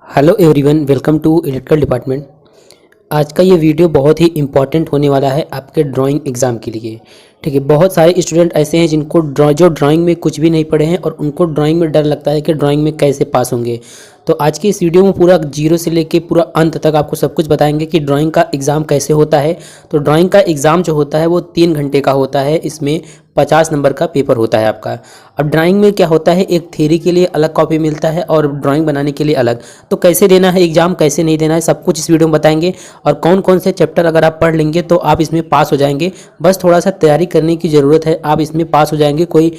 Hello everyone, welcome to electrical department. आज का ये वीडियो बहुत ही इम्पॉर्टेंट होने वाला है आपके ड्राइंग एग्ज़ाम के लिए। ठीक है, बहुत सारे स्टूडेंट ऐसे हैं जिनको जो ड्राइंग में कुछ भी नहीं पढ़े हैं और उनको ड्राइंग में डर लगता है कि ड्राइंग में कैसे पास होंगे। तो आज की इस वीडियो में पूरा जीरो से लेके पूरा अंत तक आपको सब कुछ बताएंगे कि ड्राइंग का एग्ज़ाम कैसे होता है। तो ड्राइंग का एग्ज़ाम जो होता है वो 3 घंटे का होता है। इसमें 50 नंबर का पेपर होता है आपका। अब ड्राइंग में क्या होता है, एक थ्योरी के लिए अलग कॉपी मिलता है और ड्राइंग बनाने के लिए अलग। तो कैसे देना है एग्ज़ाम, कैसे नहीं देना है, सब कुछ इस वीडियो में बताएंगे। और कौन कौन से चैप्टर अगर आप पढ़ लेंगे तो आप इसमें पास हो जाएंगे। बस थोड़ा सा तैयारी करने की ज़रूरत है, आप इसमें पास हो जाएंगे। कोई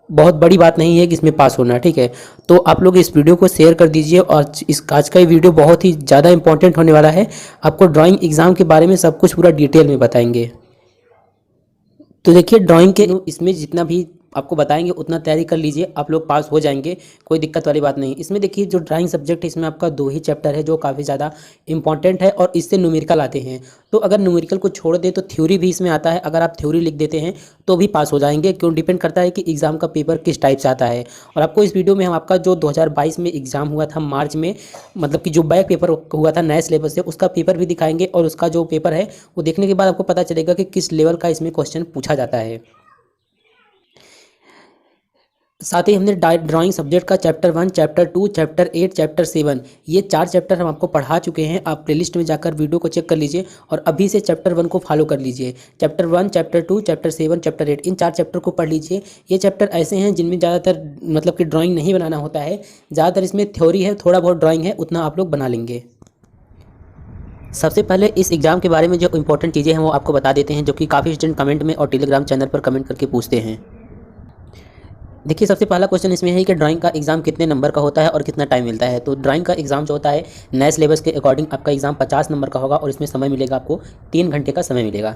बहुत बड़ी बात नहीं है कि इसमें पास होना, ठीक है। तो आप लोग इस वीडियो को शेयर कर दीजिए। और इस आज का ये वीडियो बहुत ही ज़्यादा इंपॉर्टेंट होने वाला है। आपको ड्राइंग एग्ज़ाम के बारे में सब कुछ पूरा डिटेल में बताएंगे। तो देखिए, ड्राइंग के इसमें जितना भी आपको बताएंगे उतना तैयारी कर लीजिए, आप लोग पास हो जाएंगे। कोई दिक्कत वाली बात नहीं। इसमें देखिए, जो ड्राइंग सब्जेक्ट है इसमें आपका 2 ही चैप्टर है जो काफ़ी ज़्यादा इंपॉर्टेंट है और इससे न्यूमेरिकल आते हैं। तो अगर न्यूमेरिकल को छोड़ दे तो थ्योरी भी इसमें आता है। अगर आप थ्योरी लिख देते हैं तो भी पास हो जाएंगे। क्यों, डिपेंड करता है कि एग्ज़ाम का पेपर किस टाइप से आता है। और आपको इस वीडियो में हम आपका जो 2022 में एग्ज़ाम हुआ था मार्च में, मतलब कि जो बैक पेपर हुआ था नए सिलेबस से, उसका पेपर भी दिखाएंगे। और उसका जो पेपर है वो देखने के बाद आपको पता चलेगा कि किस लेवल का इसमें क्वेश्चन पूछा जाता है। साथ ही हमने ड्राइंग सब्जेक्ट का चैप्टर 1, चैप्टर 2, चैप्टर 8, चैप्टर 7, ये 4 चैप्टर हम आपको पढ़ा चुके हैं। आप प्लेलिस्ट में जाकर वीडियो को चेक कर लीजिए और अभी से चैप्टर 1 को फॉलो कर लीजिए। चैप्टर 1, चैप्टर 2, चैप्टर 7, चैप्टर 8, इन 4 चैप्टर को पढ़ लीजिए। ये चैप्टर ऐसे हैं जिनमें ज़्यादातर मतलब कि ड्राइंग नहीं बनाना होता है। ज़्यादातर इसमें थ्योरी है, थोड़ा बहुत ड्राइंग है, उतना आप लोग बना लेंगे। सबसे पहले इस एग्ज़ाम के बारे में जो इंपॉर्टेंट चीज़ें हैं वो आपको बता देते हैं, जो कि काफ़ी स्टूडेंट कमेंट में और टेलीग्राम चैनल पर कमेंट करके पूछते हैं। देखिए, सबसे पहला क्वेश्चन इसमें है कि ड्राइंग का एग्ज़ाम कितने नंबर का होता है और कितना टाइम मिलता है। तो ड्राइंग का एग्ज़ाम जो होता है नए सिलेबस के अकॉर्डिंग आपका एग्ज़ाम 50 नंबर का होगा और इसमें समय मिलेगा आपको 3 घंटे का समय मिलेगा।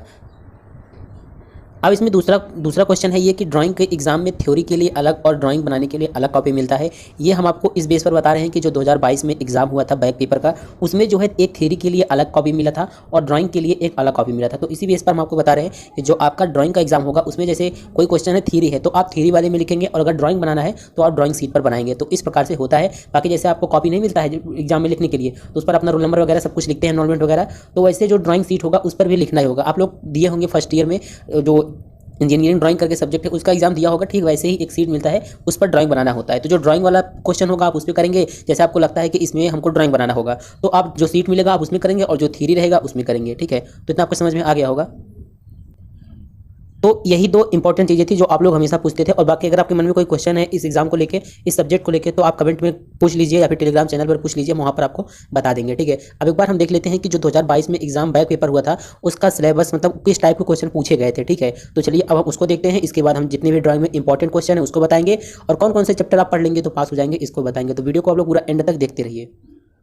अब इसमें दूसरा क्वेश्चन है ये कि ड्राइंग के एग्जाम में थ्योरी के लिए अलग और ड्राइंग बनाने के लिए अलग कॉपी मिलता है। ये हम आपको इस बेस पर बता रहे हैं कि जो 2022 में एग्जाम हुआ था बैक पेपर का, उसमें जो है एक थ्योरी के लिए अलग कॉपी मिला था और ड्राइंग के लिए एक अलग कॉपी मिला था। तो इसी बेस पर हम आपको बता रहे हैं कि जो आपका ड्राइंग का एग्जाम होगा उसमें जैसे कोई क्वेश्चन है थ्योरी है तो आप थ्योरी वाले में लिखेंगे, और अगर ड्राइंग बनाना है तो आप ड्राइंग सीट पर बनाएंगे। तो इस प्रकार से होता है। बाकी जैसे आपको कॉपी नहीं मिलता है एग्जाम में लिखने के लिए, तो उस पर अपना रोल नंबर वगैरह सब कुछ लिखते हैं, एनरोलमेंट वगैरह, तो वैसे जो ड्राइंग सीट होगा उस पर भी लिखना ही होगा। आप लोग दिए होंगे फर्स्ट ईयर में जो इंजीनियरिंग ड्राइंग करके सब्जेक्ट है उसका एग्जाम दिया होगा, ठीक वैसे ही एक सीट मिलता है, उस पर ड्राइंग बनाना होता है। तो जो ड्राइंग वाला क्वेश्चन होगा आप उस पर करेंगे। जैसे आपको लगता है कि इसमें हमको ड्राइंग बनाना होगा तो आप जो सीट मिलेगा आप उसमें करेंगे और जो थ्योरी रहेगा उसमें करेंगे, ठीक है। तो इतना आपको समझ में आ गया होगा। तो यही 2 इंपॉर्टेंट चीज़ें थी जो आप लोग हमेशा पूछते थे। और बाकी अगर आपके मन में कोई क्वेश्चन है इस एग्जाम को लेके, इस सब्जेक्ट को लेके, तो आप कमेंट में पूछ लीजिए या फिर टेलीग्राम चैनल पर पूछ लीजिए, वहाँ पर आपको बता देंगे, ठीक है। अब एक बार हम देख लेते हैं कि जो 2022 में एग्जाम बैक पेपर हुआ था उसका सिलेबस मतलब किस टाइप के क्वेश्चन पूछे गए थे, ठीक है। तो चलिए अब हम उसको देखते हैं। इसके बाद हम जितने भी ड्राइंग में इंपॉर्टेंट क्वेश्चन है उसको बताएंगे और कौन कौन से चैप्टर आप पढ़ लेंगे तो पास हो जाएंगे इसको बताएंगे। तो वीडियो को आप लोग पूरा एंड तक देखते रहिए।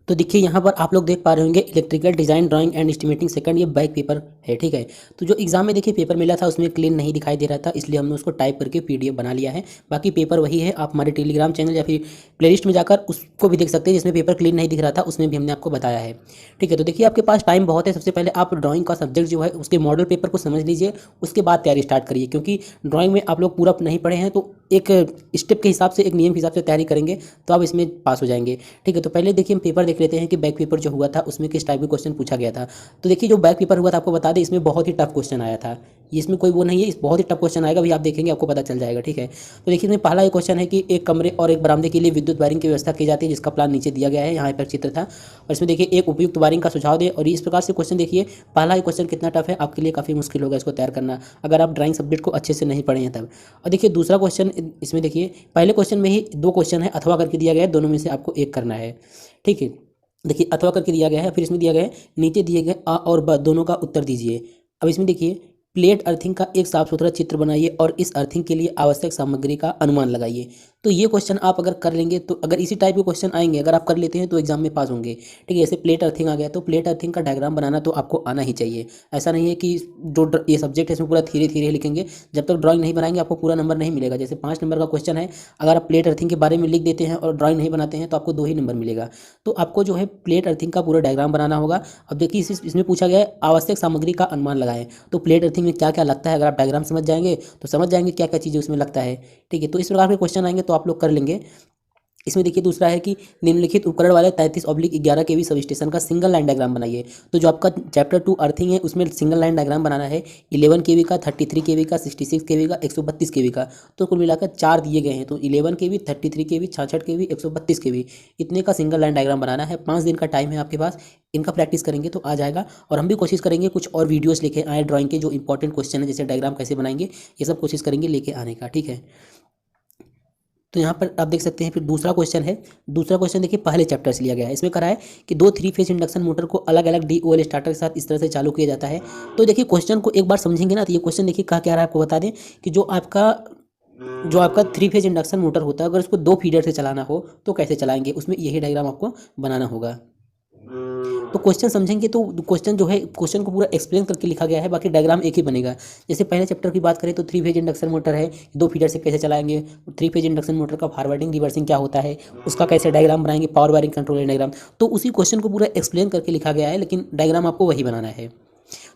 तो देखिए, यहाँ पर आप लोग देख पा रहे होंगे electrical design drawing and estimating second, ये बैक पेपर है, ठीक है। तो जो एग्जाम में देखिए पेपर मिला था उसमें क्लीन नहीं दिखाई दे रहा था, इसलिए हमने उसको टाइप करके पीडीएफ बना लिया है। बाकी पेपर वही है, आप हमारे टेलीग्राम चैनल या फिर प्लेलिस्ट में जाकर उसको भी देख सकते हैं जिसमें पेपर क्लीन नहीं दिख रहा था, उसमें भी हमने आपको बताया है, ठीक है। तो देखिए, आपके पास टाइम बहुत है। सबसे पहले आप ड्राइंग का सब्जेक्ट जो है उसके मॉडल पेपर को समझ लीजिए, उसके बाद तैयारी स्टार्ट करिए। क्योंकि ड्राइंग में आप लोग पूरा नहीं पढ़े हैं तो एक स्टेप के हिसाब से, एक नियम के हिसाब से तैयारी करेंगे तो आप इसमें पास हो जाएंगे, ठीक है। तो पहले देखिए हम पेपर देख लेते हैं कि बैक पेपर जो हुआ था उसमें किस टाइप के क्वेश्चन पूछा गया था। तो देखिए, जो बैक पेपर हुआ था आपको बता दें इसमें बहुत ही टफ क्वेश्चन आया था। ये इसमें कोई वो नहीं है, इस बहुत ही टफ क्वेश्चन आएगा, अभी आप देखेंगे आपको पता चल जाएगा, ठीक है। तो देखिए, इसमें पहला एक क्वेश्चन है कि एक कमरे और एक बरामदे के लिए विद्युत वायरिंग की व्यवस्था की जाती है, जिसका प्लान नीचे दिया गया है, यहाँ पर चित्र था। और इसमें देखिए एक उपयुक्त वायरिंग का सुझाव दें। और इस प्रकार से क्वेश्चन देखिए, पहला ही क्वेश्चन कितना टफ है, आपके लिए काफ़ी मुश्किल होगा इसको तैयार करना अगर आप ड्राइंग सब्जेक्ट को अच्छे से नहीं पढ़े हैं तब। और देखिए दूसरा क्वेश्चन, इसमें देखिए पहले क्वेश्चन में ही 2 क्वेश्चन है, अथवा करके दिया गया है, दोनों में से आपको एक करना है, ठीक है। देखिए अथवा करके दिया गया है, फिर इसमें दिया गया है नीचे दिए गए अ और ब दोनों का उत्तर दीजिए। अब इसमें देखिए, प्लेट अर्थिंग का एक साफ सुथरा चित्र बनाइए और इस अर्थिंग के लिए आवश्यक सामग्री का अनुमान लगाइए। तो ये क्वेश्चन आप अगर कर लेंगे, तो अगर इसी टाइप के क्वेश्चन आएंगे अगर आप कर लेते हैं तो एग्जाम में पास होंगे, ठीक है। जैसे प्लेट अर्थिंग आ गया तो प्लेट अर्थिंग का डायग्राम बनाना तो आपको आना ही चाहिए। ऐसा नहीं है कि जो ये सब्जेक्ट है इसमें पूरा धीरे धीरे लिखेंगे, जब तक ड्राइंग नहीं बनाएंगे आपको पूरा नंबर नहीं मिलेगा। जैसे 5 नंबर का क्वेश्चन है, अगर आप प्लेट अर्थिंग के बारे में लिख देते हैं और ड्राइंग नहीं बनाते हैं तो आपको 2 ही नंबर मिलेगा। तो आपको जो है प्लेट अर्थिंग का पूरा डायग्राम बनाना होगा। अब देखिए इसमें पूछा गया है आवश्यक सामग्री का अनुमान लगाएं। तो प्लेट अर्थिंग में क्या क्या लगता है अगर आप डायग्राम समझ जाएंगे तो समझ जाएंगे क्या क्या चीज़ें उसमें लगता है, ठीक है। तो इस प्रकार के क्वेश्चन आएंगे तो आप लोग कर लेंगे। इसमें देखिए दूसरा है कि निम्नलिखित उपकरण वाले 33/11 केवी सब स्टेशन का सिंगल लाइन डायग्राम बनाइए। तो जो आपका चैप्टर 2 अर्थिंग है उसमें सिंगल लाइन डायग्राम बनाना है 11 केवी का, 33 केवी का, 66 केवी का, 132 केवी का। तो कुल मिलाकर 4 दिए गए हैं। तो 11 केवी, 33 केवी, 66 केवी, 132 केवी, इतने का सिंगल लाइन डायग्राम बनाना है। 5 दिन का टाइम है आपके पास, इनका प्रैक्टिस करेंगे तो आ जाएगा। और हम भी कोशिश करेंगे कुछ और वीडियोस लेके आए ड्राइंग के, जो इंपॉर्टेंट क्वेश्चन है जैसे डायग्राम कैसे बनाएंगे, ये सब कोशिश करेंगे लेके आने का, ठीक है। तो यहाँ पर आप देख सकते हैं फिर दूसरा क्वेश्चन है। दूसरा क्वेश्चन देखिए पहले चैप्टर से लिया गया है। इसमें करा है कि 2 3 फेज इंडक्शन मोटर को अलग अलग DOL स्टार्टर के साथ इस तरह से चालू किया जाता है। तो देखिए क्वेश्चन को एक बार समझेंगे ना, तो ये क्वेश्चन देखिए कहा क्या रहा है आपको बता दें कि जो आपका 3 फेज इंडक्शन मोटर होता है, अगर उसको 2 फीडर से चलाना हो तो कैसे चलाएंगे, उसमें यही डायग्राम आपको बनाना होगा। तो क्वेश्चन समझेंगे तो क्वेश्चन जो है, क्वेश्चन को पूरा एक्सप्लेन करके लिखा गया है, बाकी डायग्राम एक ही बनेगा। जैसे पहले चैप्टर की बात करें तो 3 फेज इंडक्शन मोटर है, 2 फीडर से कैसे चलाएंगे, 3 फेज इंडक्शन मोटर का फॉरवर्डिंग रिवर्सिंग क्या होता है, उसका कैसे डायग्राम बनाएंगे, पावर वायरिंग कंट्रोल डायग्राम। तो उसी क्वेश्चन को पूरा एक्सप्लेन करके लिखा गया है, लेकिन डायग्राम आपको वही बनाना है।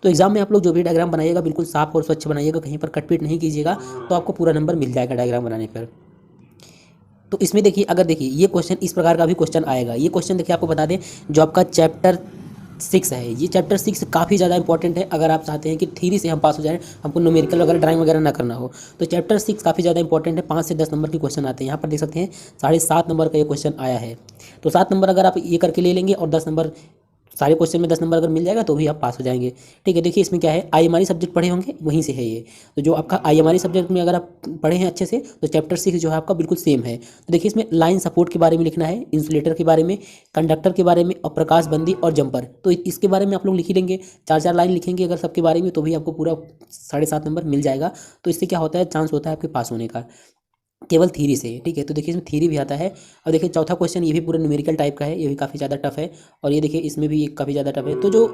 तो एग्जाम में आप लोग जो भी डायग्राम बनाइएगा बिल्कुल साफ और स्वच्छ बनाइएगा, कहीं पर कटपीट नहीं कीजिएगा, तो आपको पूरा नंबर मिल जाएगा डायग्राम बनाने पर। तो इसमें देखिए, अगर देखिए ये क्वेश्चन इस प्रकार का भी क्वेश्चन आएगा। ये क्वेश्चन देखिए आपको बता दें, जो आपका चैप्टर 6 है, ये चैप्टर 6 काफ़ी ज़्यादा इंपॉर्टेंट है। अगर आप चाहते हैं कि थ्योरी से हम पास हो जाएं, हमको न्यूमेरिकल वगैरह ड्राइंग वगैरह ना करना हो, तो चैप्टर 6 काफ़ी ज़्यादा इंपॉर्टेंट है। 5 से 10 नंबर के क्वेश्चन आते हैं। यहाँ पर देख सकते हैं 7.5 नंबर का ये क्वेश्चन आया है। तो 7 नंबर अगर आप ये करके ले लेंगे और 10 नंबर, सारे क्वेश्चन में 10 नंबर अगर मिल जाएगा तो भी आप पास हो जाएंगे, ठीक है। देखिए इसमें क्या है, IMRE सब्जेक्ट पढ़े होंगे, वहीं से है ये। तो जो आपका IMRE सब्जेक्ट में अगर आप पढ़े हैं अच्छे से, तो चैप्टर 6 जो है आपका बिल्कुल सेम है। तो देखिए इसमें लाइन सपोर्ट के बारे में लिखना है, इंसुलेटर के बारे में, कंडक्टर के बारे में, और प्रकाश बंदी और जंपर। तो इसके बारे में आप लोग लिख ही लेंगे, 4-4 लाइन लिखेंगे अगर सबके बारे में, तो भी आपको पूरा 7.5 नंबर मिल जाएगा। तो इससे क्या होता है, चांस होता है आपके पास होने का, केवल थ्योरी से, ठीक है। तो देखिए इसमें थ्योरी भी आता है। अब देखिए चौथा क्वेश्चन, ये भी पूरा न्यूमेरिकल टाइप का है, ये भी काफ़ी ज़्यादा टफ है। और ये देखिए इसमें भी काफ़ी ज़्यादा टफ है। तो जो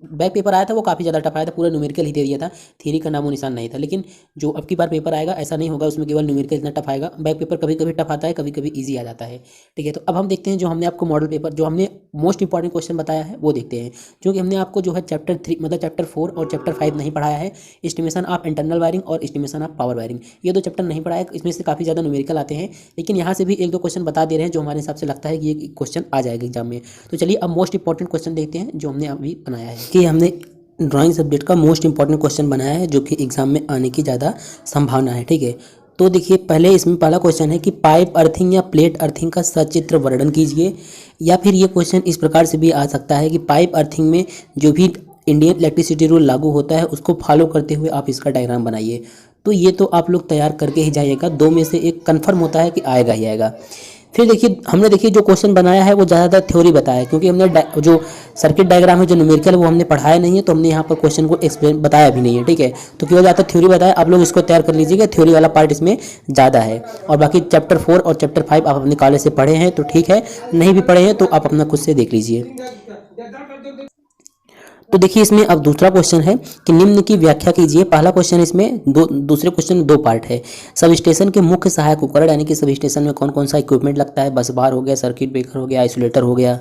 बैक पेपर आया था वो काफ़ी ज़्यादा टफ आया था, पूरा न्यूमेरिकल ही दे दिया था, थ्योरी का नामो निशान नहीं था। लेकिन जो अब की बार पेपर आएगा ऐसा नहीं होगा, उसमें केवल न्यूमेरिकल इतना टफ आएगा। बैक पेपर कभी कभी टफ आता है, कभी कभी ईजी आ जाता है, ठीक है। तो अब हम देखते हैं जो हमने आपको मॉडल पेपर, जो हमने मोस्ट इंपॉर्टेंट क्वेश्चन बताया है वो देखते हैं। क्योंकि हमने आपको जो है चैप्टर 3 मतलब चैप्टर 4 और चैप्टर 5 नहीं पढ़ाया है। एस्टिमेशन ऑफ इंटरनल वायरिंग और एस्टिमेशन ऑफ पावर वायरिंग, ये 2 चैप्टर नहीं पढ़ाया। इसमें से काफ़ी ज़्यादा न्यूमेरिकल आते हैं, लेकिन यहाँ से भी 1-2 क्वेश्चन बता दे रहे हैं जो हमारे हिसाब से लगता है कि ये क्वेश्चन आ जाएगा एग्जाम में। तो चलिए अब मोस्ट इंपॉर्टेंट क्वेश्चन देखते हैं जो हमने अभी बनाया है, कि हमने ड्राइंग सब्जेक्ट का मोस्ट इंपॉर्टेंट क्वेश्चन बनाया है जो कि एग्जाम में आने की ज़्यादा संभावना है, ठीक है। तो देखिए पहले इसमें पहला क्वेश्चन है कि पाइप अर्थिंग या प्लेट अर्थिंग का सचित्र वर्णन कीजिए। या फिर ये क्वेश्चन इस प्रकार से भी आ सकता है कि पाइप अर्थिंग में जो भी इंडियन इलेक्ट्रिसिटी रूल लागू होता है उसको फॉलो करते हुए आप इसका डायग्राम बनाइए। तो ये तो आप लोग तैयार करके ही जाइएगा, 2 में से एक कन्फर्म होता है कि आएगा ही आएगा। फिर देखिए हमने देखिए जो क्वेश्चन बनाया है वो ज़्यादातर थ्योरी बताया है, क्योंकि हमने जो सर्किट डायग्राम है जो न्यूमेरिकल वो हमने पढ़ाया नहीं है, तो हमने यहाँ पर क्वेश्चन को एक्सप्लेन बताया भी नहीं है, ठीक है। तो केवल ज़्यादातर थ्योरी बताया, आप लोग इसको तैयार कर लीजिएगा, थ्योरी वाला पार्ट इसमें ज़्यादा है। और बाकी चैप्टर 4 और चैप्टर 5 आप अपने कॉलेज से पढ़े हैं तो ठीक है, नहीं भी पढ़े हैं तो आप अपना खुद से देख लीजिए। तो देखिए इसमें अब दूसरा क्वेश्चन है कि निम्न की व्याख्या कीजिए। पहला क्वेश्चन इसमें दूसरे क्वेश्चन में 2 पार्ट है। सब स्टेशन के मुख्य सहायक उपकरण, यानी कि सब स्टेशन में कौन कौन सा इक्विपमेंट लगता है, बस बार हो गया, सर्किट ब्रेकर हो गया, आइसोलेटर हो गया।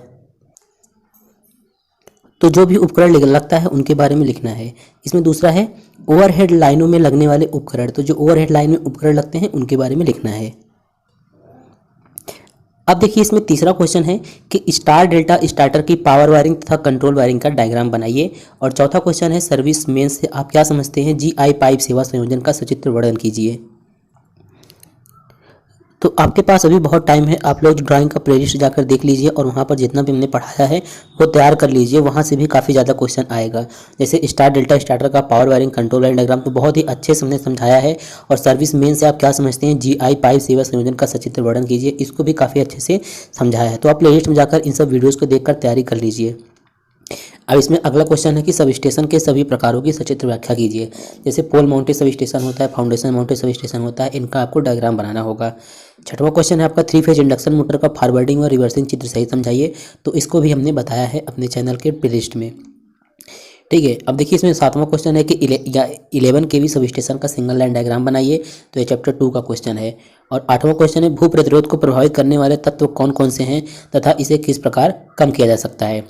तो जो भी उपकरण लगता है उनके बारे में लिखना है। इसमें दूसरा है ओवरहेड लाइनों में लगने वाले उपकरण, तो जो ओवरहेड लाइन में उपकरण लगते हैं उनके बारे में लिखना है। अब देखिए इसमें तीसरा क्वेश्चन है कि स्टार डेल्टा स्टार्टर की पावर वायरिंग तथा कंट्रोल वायरिंग का डायग्राम बनाइए। और चौथा क्वेश्चन है सर्विस मेन से आप क्या समझते हैं, GI पाइप सेवा संयोजन का सचित्र वर्णन कीजिए। तो आपके पास अभी बहुत टाइम है, आप लोग ड्राइंग का प्लेलिस्ट जाकर देख लीजिए और वहाँ पर जितना भी हमने पढ़ाया है वो तैयार कर लीजिए, वहाँ से भी काफ़ी ज़्यादा क्वेश्चन आएगा। जैसे स्टार डेल्टा स्टार्टर का power wiring control wiring diagram तो बहुत ही अच्छे से हमने समझाया है। और सर्विस मेन से आप क्या समझते हैं, GI पाइप सेवा संयोजन का सचित्र वर्णन कीजिए, इसको भी काफ़ी अच्छे से समझाया है। तो आप प्लेलिस्ट में जाकर इन सब वीडियोज़ को देखकर तैयारी कर लीजिए। अब इसमें अगला क्वेश्चन है कि सब स्टेशन के सभी प्रकारों की सचित्र व्याख्या कीजिए। जैसे पोल माउंटेड सब स्टेशन होता है, फाउंडेशन माउंटेड सब स्टेशन होता है, इनका आपको डायग्राम बनाना होगा। छठवां क्वेश्चन है आपका 3 फेज इंडक्शन मोटर का फॉरवर्डिंग और रिवर्सिंग चित्र सही समझाइए। तो इसको भी हमने बताया है अपने चैनल के प्लेलिस्ट में, ठीक है। अब देखिए इसमें 7वां क्वेश्चन है कि 11 kV सब स्टेशन का सिंगल लाइन डायग्राम बनाइए। तो ये चैप्टर 2 का क्वेश्चन है। और 8वां क्वेश्चन है भू प्रतिरोध को प्रभावित करने वाले तत्व कौन कौन से हैं तथा इसे किस प्रकार कम किया जा सकता है।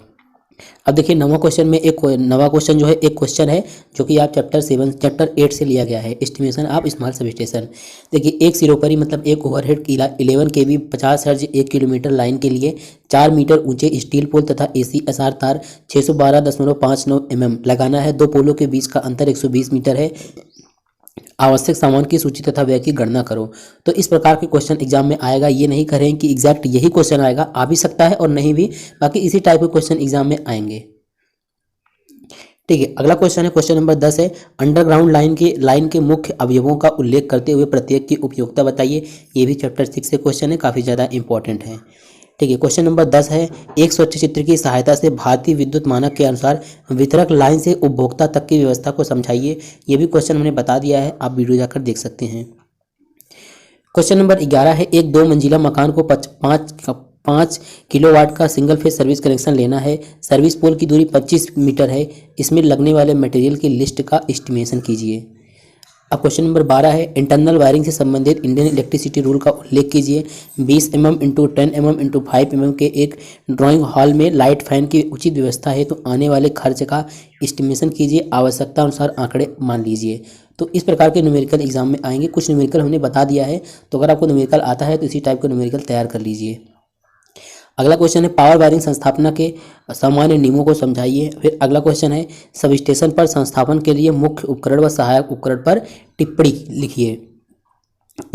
अब देखिए नवा क्वेश्चन में एक नवा क्वेश्चन जो है, एक क्वेश्चन है जो कि आप चैप्टर 8 से लिया गया है, estimation of small sub station. देखिए एक सिरोपरी मतलब एक ओवरहेड 11 केवी 50 हर्ज 1 किलोमीटर लाइन के लिए 4 मीटर ऊंचे स्टील पोल तथा ACSR तार 612.59 mm लगाना है। दो पोलों के बीच का अंतर 120 मीटर है। आवश्यक सामान की सूची तथा व्यय की गणना करो। तो इस प्रकार के क्वेश्चन एग्जाम में आएगा। ये नहीं कह रहे हैं कि एग्जैक्ट यही क्वेश्चन आएगा, आ भी सकता है और नहीं भी, बाकी इसी टाइप के क्वेश्चन एग्जाम में आएंगे। ठीक है, अगला क्वेश्चन है, क्वेश्चन नंबर 10 है, अंडरग्राउंड लाइन के मुख्य अवयवों का उल्लेख करते हुए प्रत्येक की उपयोगिता बताइए। ये भी चैप्टर 6 से क्वेश्चन है, काफ़ी ज़्यादा इंपॉर्टेंट है। ठीक है, क्वेश्चन नंबर 10 है, एक स्वच्छ चित्र की सहायता से भारतीय विद्युत मानक के अनुसार वितरक लाइन से उपभोक्ता तक की व्यवस्था को समझाइए। ये भी क्वेश्चन हमने बता दिया है, आप वीडियो जाकर देख सकते हैं। क्वेश्चन नंबर 11 है, एक 2 मंजिला मकान को 5 किलोवाट का सिंगल फेज सर्विस कनेक्शन लेना है। सर्विस पोल की दूरी 25 मीटर है। इसमें लगने वाले मटेरियल की लिस्ट का एस्टिमेशन कीजिए। अब क्वेश्चन नंबर 12 है, इंटरनल वायरिंग से संबंधित इंडियन इलेक्ट्रिसिटी रूल का उल्लेख कीजिए। 20 mm × 10 mm × 5 mm के एक ड्राइंग हॉल में लाइट फैन की उचित व्यवस्था है तो आने वाले खर्च का एस्टिमेशन कीजिए। आवश्यकता अनुसार आंकड़े मान लीजिए। तो इस प्रकार के न्यूमेरिकल एग्जाम में आएंगे। कुछ न्यूमेरिकल हमने बता दिया है, तो अगर आपको न्यूमेरिकल आता है तो इसी टाइप का न्यूमेरिकल तैयार कर लीजिए। अगला क्वेश्चन है, पावर वायरिंग संस्थापना के सामान्य नियमों को समझाइए। फिर अगला क्वेश्चन है, सब स्टेशन पर संस्थापन के लिए मुख्य उपकरण व सहायक उपकरण पर टिप्पणी लिखिए।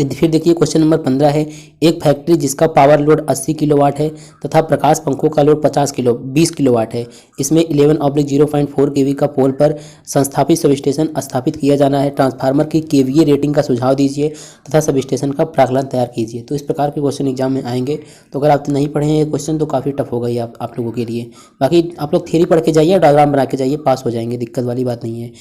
फिर देखिए क्वेश्चन नंबर 15 है, एक फैक्ट्री जिसका पावर लोड 80 किलोवाट है तथा प्रकाश पंखों का लोड 20 किलोवाट है, इसमें 11/0.4 केवी का पोल पर संस्थापित सब स्टेशन स्थापित किया जाना है। ट्रांसफार्मर की केवीए रेटिंग का सुझाव दीजिए तथा सब स्टेशन का प्राकलन तैयार कीजिए। तो इस प्रकार के क्वेश्चन एग्जाम में आएंगे। तो अगर आप नहीं पढ़े हैं ये क्वेश्चन तो काफ़ी टफ होगा ये आप लोगों के लिए। बाकी आप लोग थ्योरी पढ़ के जाइए, डायग्राम बना के जाइए, पास हो जाएंगे, दिक्कत वाली बात नहीं है।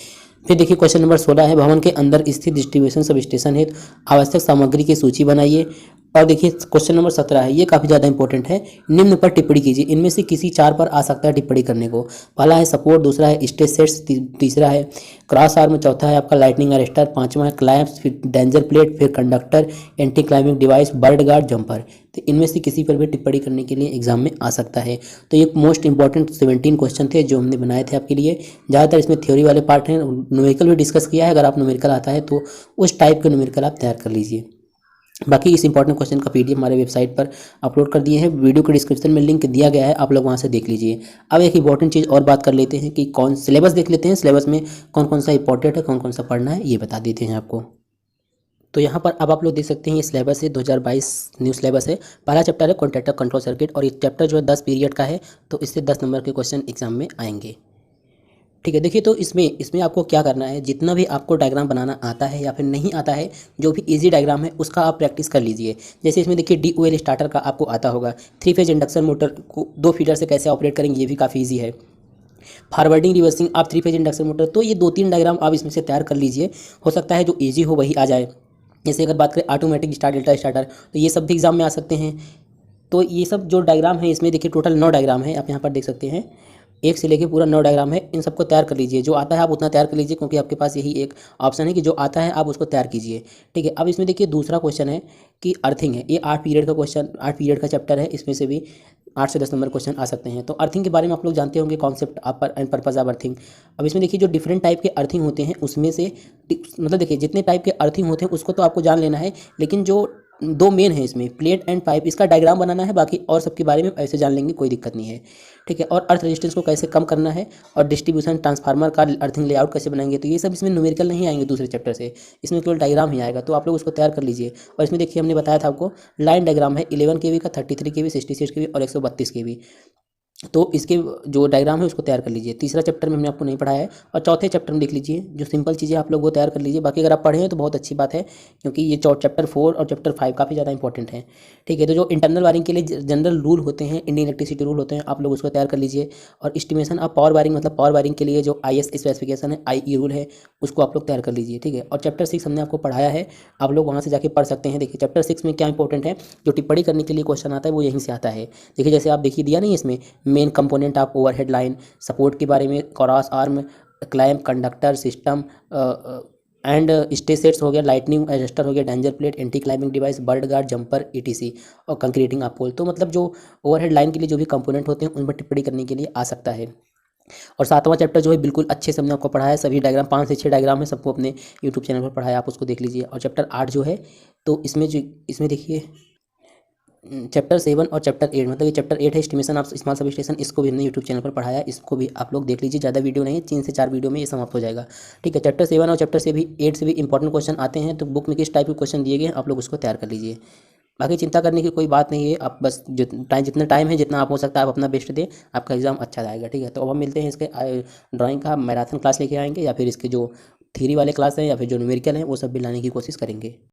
फिर देखिए क्वेश्चन नंबर 16 है, भवन के अंदर स्थित डिस्ट्रीब्यूशन सब स्टेशन हेतु आवश्यक सामग्री की सूची बनाइए। और देखिए क्वेश्चन नंबर 17 है, ये काफ़ी ज़्यादा इंपॉर्टेंट है, निम्न पर टिप्पणी कीजिए। इनमें से किसी 4 पर आ सकता है टिप्पणी करने को। पहला है सपोर्ट, दूसरा है स्टेज सेट्स, तीसरा है क्रॉस आर्म, चौथा है आपका लाइटनिंग अरेस्टर, पांचवा है क्लैंप्स, फिर डेंजर प्लेट, फिर conductor, anti climbing device, bird guard, jumper. तो इनमें से किसी पर भी टिप्पणी करने के लिए एग्जाम में आ सकता है। तो ये मोस्ट इंपॉर्टेंट 17 क्वेश्चन थे जो हमने बनाए थे आपके लिए। ज़्यादातर इसमें थ्योरी वाले पार्ट हैं, न्यूमेरिकल भी डिस्कस किया है। अगर आप न्यूमेरिकल आता है तो उस टाइप के न्यूमेरिकल आप तैयार कर लीजिए। बाकी इस इंपॉर्टेंट क्वेश्चन का PDF हमारे वेबसाइट पर अपलोड कर दिए हैं, वीडियो के डिस्क्रिप्शन में लिंक दिया गया है, आप लोग वहां से देख लीजिए। अब एक इंपॉर्टेंट चीज़ और बात कर लेते हैं कि कौन सिलेबस देख लेते हैं, सिलेबस में कौन कौन सा इंपॉर्टेंट है, कौन कौन सा पढ़ना है, ये बता देते हैं आपको। तो यहाँ पर अब आप लोग देख सकते हैं ये सिलेबस है, 2022 न्यू सिलेबस है। पहला चैप्टर है कॉन्ट्रैक्टर कंट्रोल सर्किट और ये चैप्टर जो है 10 पीरियड का है, तो इससे 10 नंबर के क्वेश्चन एग्जाम में आएंगे। ठीक है, देखिए तो इसमें आपको क्या करना है, जितना भी आपको डायग्राम बनाना आता है या फिर नहीं आता है, जो भी इजी डायग्राम है उसका आप प्रैक्टिस कर लीजिए। जैसे इसमें देखिए DOL स्टार्टर का आपको आता होगा, 3 फेज इंडक्शन मोटर को 2 फीडर से कैसे ऑपरेट करेंगे ये भी काफ़ी ईजी है। फॉरवर्डिंग रिवर्सिंग आप 3 फेज इंडक्शन मोटर, तो ये 2-3 डायग्राम आप इसमें से तैयार कर लीजिए। हो सकता है जो ईजी हो वही आ जाए। जैसे अगर बात करें ऑटोमेटिक स्टार्ट डेल्टा स्टार्टर, तो ये सब भी एग्जाम में आ सकते हैं। तो ये सब जो डायग्राम है इसमें देखिए टोटल 9 डायग्राम है, आप यहाँ पर देख सकते हैं, एक से लेके पूरा 9 डायग्राम है। इन सबको तैयार कर लीजिए, जो आता है आप उतना तैयार कर लीजिए, क्योंकि आपके पास यही एक ऑप्शन है कि जो आता है आप उसको तैयार कीजिए। ठीक है, अब इसमें देखिए दूसरा क्वेश्चन है कि अर्थिंग है। ये 8 पीरियड का क्वेश्चन, 8 पीरियड का चैप्टर है, इसमें से भी 8 से 10 नंबर क्वेश्चन आ सकते हैं। तो अर्थिंग के बारे में आप लोग जानते होंगे, concept and purpose of earthing. अब इसमें देखिए जो डिफरेंट टाइप के अर्थिंग होते हैं उसमें से मतलब देखिए जितने टाइप के अर्थिंग होते हैं उसको तो आपको जान लेना है, लेकिन जो 2 मेन है इसमें प्लेट एंड पाइप, इसका डायग्राम बनाना है। बाकी और सबके बारे में ऐसे जान लेंगे, कोई दिक्कत नहीं है। ठीक है, और अर्थ रेजिस्टेंस को कैसे कम करना है और डिस्ट्रीब्यूशन ट्रांसफार्मर का अर्थिंग लेआउट कैसे बनाएंगे, तो ये सब इसमें न्यूमेरिकल नहीं आएंगे दूसरे चैप्टर से, इसमें केवल डायग्राम ही आएगा। तो आप लोग उसको तैयार कर लीजिए। और इसमें देखिए हमने बताया था आपको लाइन डायग्राम है 11 केवी का, 33 केवी, 66 केवी और 132 केवी। तो इसके जो डायग्राम है उसको तैयार कर लीजिए। तीसरा चैप्टर में हमने आपको नहीं पढ़ाया है, और चौथे चैप्टर में देख लीजिए जो सिंपल चीज़ें आप लोग वो तैयार कर लीजिए। बाकी अगर आप पढ़े हैं तो बहुत अच्छी बात है, क्योंकि ये चैप्टर 4 और चैप्टर 5 काफ़ी ज़्यादा इंपॉर्टेंट है। ठीक है, तो जो इंटरनल वायरिंग के लिए जनरल रूल होते हैं, इंडियन इलेक्ट्रिसिटी रूल होते हैं, आप लोग उसको तैयार कर लीजिए। और एस्टिमेशन ऑफ पावर वायरिंग मतलब पावर वायरिंग के लिए जो IS स्पेसिफिकेशन है, IE रूल है, उसको आप लोग तैयार कर लीजिए। ठीक है, और चैप्टर 6 हमने आपको पढ़ाया है, आप लोग वहाँ से जाके पढ़ सकते हैं। देखिए चैप्टर 6 में क्या इंपॉर्टेंट है, जो टिप्पणी करने के लिए क्वेश्चन आता है वो यहीं से आता है। देखिए जैसे आप देखिए दिया नहीं इसमें main component of overhead line, support के बारे में, cross arm, clamp, conductor system, and stay sets हो गया, लाइटनिंग एडजस्टर हो गया, danger plate, anti climbing device, bird guard, jumper, etc और कंक्रीटिंग आप पोल। तो मतलब जो ओवरहेड लाइन के लिए जो भी कंपोनेंट होते हैं उन पर टिप्पणी करने के लिए आ सकता है। और सातवां चैप्टर जो है बिल्कुल अच्छे से हमने आपको पढ़ाया है, सभी डायग्राम 5 से 6 डायग्राम है, सबको अपने यूट्यूब चैनल पर पढ़ाया, आप उसको देख लीजिए। और चैप्टर 8 जो है, तो इसमें देखिए चैप्टर 7 और चैप्टर 8, मतलब ये चैप्टर 8 है estimation of small sub station, इसको भी हमने यूट्यूब चैनल पर पढ़ाया है, इसको भी आप लोग देख लीजिए। ज़्यादा वीडियो नहीं है, 3 से 4 वीडियो में ये समाप्त हो जाएगा। ठीक है, चैप्टर 7 और चैप्टर से भी 8 से भी इंपॉर्टेंट क्वेश्चन आते हैं, तो बुक में किस टाइप के क्वेश्चन दिए गए हैं आप लोग उसको तैयार कर लीजिए। बाकी चिंता करने की कोई बात नहीं है, आप बस जितना टाइम है, जितना आप हो सकता है आप अपना बेस्ट दें, आपका एग्जाम अच्छा जाएगा। ठीक है, तो अब हम मिलते हैं इसके ड्राइंग का मैराथन क्लास लेके आएंगे, या फिर इसके जो थ्योरी वाले क्लास हैं या फिर जो न्यूमेरिकल हैं वो सब भी लाने की कोशिश करेंगे।